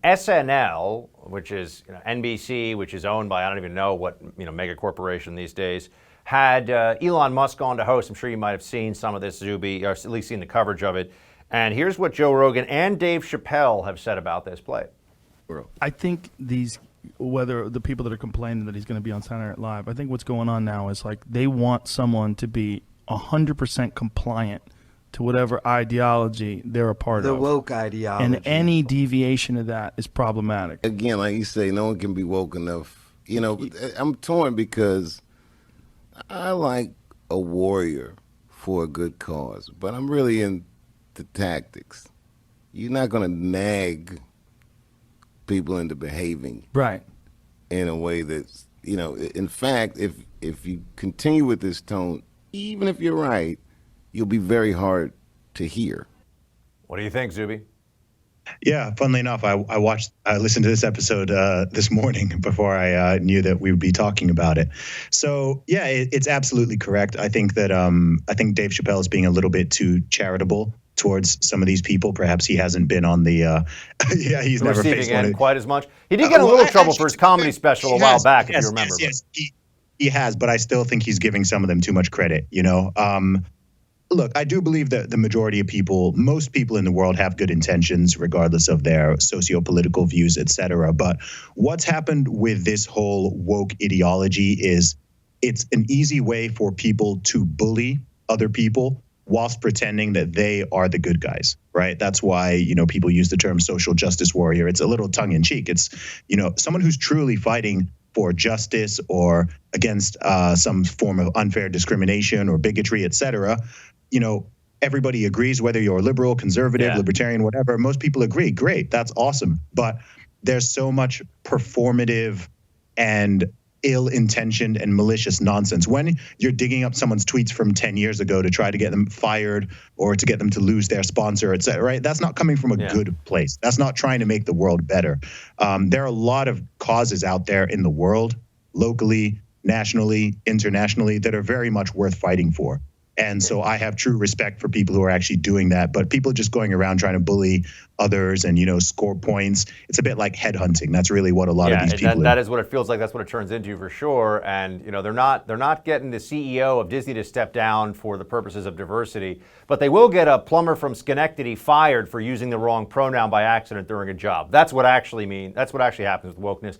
SNL, which is NBC, which is owned by I don't even know what mega corporation these days, had Elon Musk on to host. I'm sure you might have seen some of this, Zuby, or at least seen the coverage of it. And here's what Joe Rogan and Dave Chappelle have said about this play. I think whether the people that are complaining that he's going to be on Saturday Night Live, I think what's going on now is like they want someone to be 100% compliant to whatever ideology they're a part of. The woke ideology. And any deviation of that is problematic. Again, like you say, no one can be woke enough. I'm torn because I like a warrior for a good cause, but I'm really into tactics. You're not going to nag people into behaving right in a way that's, in fact, if you continue with this tone, even if you're right, you'll be very hard to hear. What do you think, Zuby? Yeah, funnily enough, I listened to this episode this morning before I knew that we would be talking about it. So yeah, it's absolutely correct. I think that I think Dave Chappelle is being a little bit too charitable towards some of these people. Perhaps he hasn't been on the he's never faced one quite as much. He did get a little trouble for his comedy special a while back, if you remember. Yes, he has, but I still think he's giving some of them too much credit. Look, I do believe that the majority of people, most people in the world have good intentions, regardless of their socio-political views, et cetera. But what's happened with this whole woke ideology is it's an easy way for people to bully other people whilst pretending that they are the good guys, right? That's why, people use the term social justice warrior. It's a little tongue in cheek. It's, someone who's truly fighting for justice or against some form of unfair discrimination or bigotry, et cetera. Everybody agrees, whether you're liberal, conservative, libertarian, whatever. Most people agree. Great. That's awesome. But there's so much performative and ill-intentioned and malicious nonsense. When you're digging up someone's tweets from 10 years ago to try to get them fired or to get them to lose their sponsor, et cetera, right? That's not coming from a good place. That's not trying to make the world better. There are a lot of causes out there in the world, locally, nationally, internationally, that are very much worth fighting for. And so I have true respect for people who are actually doing that. But people just going around trying to bully others and, score points, it's a bit like headhunting. That's really what a lot of these people that is what it feels like. That's what it turns into for sure. And, they're not getting the CEO of Disney to step down for the purposes of diversity, but they will get a plumber from Schenectady fired for using the wrong pronoun by accident during a job. That's what actually happens with wokeness.